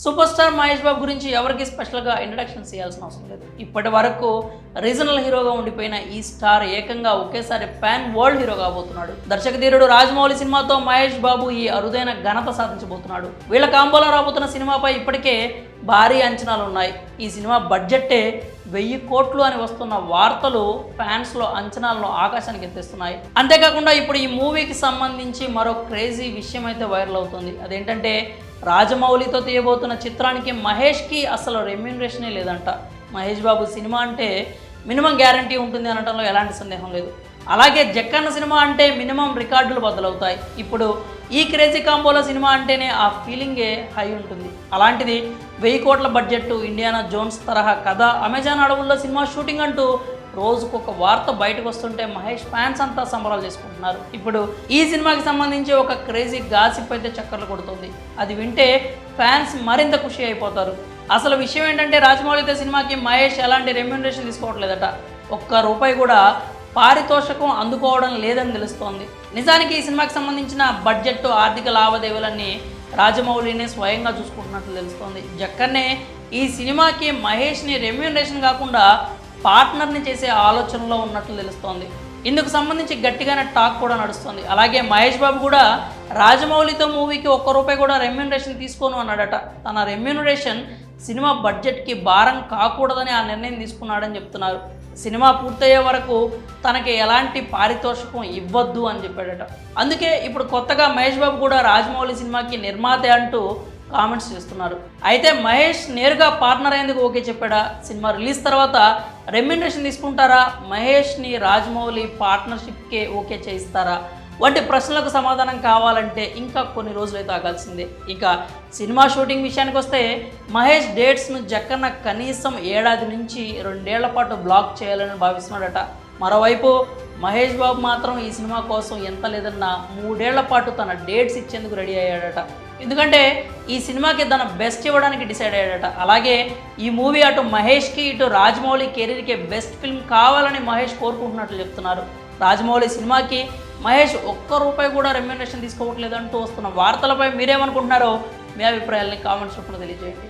Super star Mahesh Babu గురించి ఎవరికి స్పెషల్గా ఇంట్రడక్షన్ చేయాల్సిన అవసరం లేదు. ఇప్పటి వరకు రీజనల్ హీరోగా ఉండిపోయిన ఈ స్టార్ ఏకంగా ఒకేసారి పాన్ వరల్డ్ హీరో కాబోతున్నాడు. దర్శకధీరుడు రాజమౌళి సినిమాతో మహేష్ బాబు ఈ అరుదైన ఘనత సాధించబోతున్నాడు. వీళ్ళ కాంబోలో రాబోతున్న సినిమాపై ఇప్పటికే భారీ అంచనాలు ఉన్నాయి. ఈ సినిమా బడ్జెట్టే 1000 కోట్లు అని వస్తున్న వార్తలు ఫ్యాన్స్లో అంచనాలను ఆకాశానికి ఎత్తేస్తున్నాయి. అంతేకాకుండా ఇప్పుడు ఈ మూవీకి సంబంధించి మరో క్రేజీ విషయం అయితే వైరల్ అవుతుంది. అదేంటంటే రాజమౌళితో తీయబోతున్న చిత్రానికి మహేష్కి అసలు రెమ్యూనరేషనే లేదంట. మహేష్ బాబు సినిమా అంటే మినిమం గ్యారంటీ ఉంటుంది అనడంలో ఎలాంటి సందేహం లేదు. అలాగే జక్కన్న సినిమా అంటే మినిమం రికార్డులు బదులవుతాయి. ఇప్పుడు ఈ క్రేజీ కాంబోల సినిమా అంటేనే ఆ ఫీలింగే హై ఉంటుంది. అలాంటిది 1000 కోట్ల బడ్జెట్, ఇండియానా జోన్స్ తరహా కథ, అమెజాన్ అడవుల్లో సినిమా షూటింగ్ అంటూ రోజుకొక వార్త బయటకు వస్తుంటే మహేష్ ఫ్యాన్స్ అంతా సంబరాలు చేసుకుంటున్నారు. ఇప్పుడు ఈ సినిమాకి సంబంధించి ఒక క్రేజీ గాసిప్ అయితే చక్కర్లు కొడుతుంది. అది వింటే ఫ్యాన్స్ మరింత ఖుషి అయిపోతారు. అసలు విషయం ఏంటంటే రాజమౌళితో సినిమాకి మహేష్ ఎలాంటి రెమ్యూనరేషన్ తీసుకోవట్లేదట. ఒక్క రూపాయి కూడా పారితోషికం అందుకోవడం లేదని తెలుస్తోంది. నిజానికి ఈ సినిమాకి సంబంధించిన బడ్జెట్, ఆర్థిక లావాదేవీలన్నీ రాజమౌళినే స్వయంగా చూసుకుంటున్నట్లు తెలుస్తోంది. జక్కన్నే ఈ సినిమాకి మహేష్ని రెమ్యూనరేషన్ కాకుండా పార్ట్నర్ని చేసే ఆలోచనలో ఉన్నట్లు తెలుస్తోంది. ఇందుకు సంబంధించి గట్టిగానే టాక్ కూడా నడుస్తుంది. అలాగే మహేష్ బాబు కూడా రాజమౌళితో మూవీకి ఒక్క రూపాయి కూడా రెమ్యూనరేషన్ తీసుకోను అన్నాడట. తన రెమ్యూనరేషన్ సినిమా బడ్జెట్కి భారం కాకూడదని ఆ నిర్ణయం తీసుకున్నాడని చెప్తున్నారు. సినిమా పూర్తయ్యే వరకు తనకి ఎలాంటి పారితోషికం ఇవ్వద్దు అని చెప్పాడట. అందుకే ఇప్పుడు కొత్తగా మహేష్ బాబు కూడా రాజమౌళి సినిమాకి నిర్మాతే అంటూ కామెంట్స్ చేస్తున్నారు. అయితే మహేష్ నేరుగా పార్ట్నర్ అయ్యేందుకు ఓకే చెప్పాడా? సినిమా రిలీజ్ తర్వాత రెమ్యూనరేషన్ తీసుకుంటారా? మహేష్ని రాజమౌళి పార్ట్నర్షిప్కే ఓకే చేయిస్తారా? వంటి ప్రశ్నలకు సమాధానం కావాలంటే ఇంకా కొన్ని రోజులైతే ఆగాల్సిందే. ఇక సినిమా షూటింగ్ విషయానికి వస్తే మహేష్ డేట్స్ను జక్కన్న కనీసం 1 ఏడాది నుంచి 2 ఏళ్ల పాటు బ్లాక్ చేయాలని భావిస్తున్నాడట. మరోవైపు మహేష్ బాబు మాత్రం ఈ సినిమా కోసం ఎంత లేదన్నా 3 ఏళ్ల పాటు తన డేట్స్ ఇచ్చేందుకు రెడీ అయ్యాడట. ఎందుకంటే ఈ సినిమాకి తన బెస్ట్ ఇవ్వడానికి డిసైడ్ అయ్యాడట. అలాగే ఈ మూవీ అటు మహేష్కి ఇటు రాజమౌళి కెరీర్కి బెస్ట్ ఫిల్మ్ కావాలని మహేష్ కోరుకుంటున్నట్లు చెప్తున్నారు. రాజమౌళి సినిమాకి మహేష్ ఒక్క రూపాయి కూడా రెమ్యూనరేషన్ తీసుకోవట్లేదంటూ వస్తున్న వార్తలపై మీరేమనుకుంటున్నారో మీ అభిప్రాయాలని కామెంట్స్ రూపంలో తెలియజేయండి.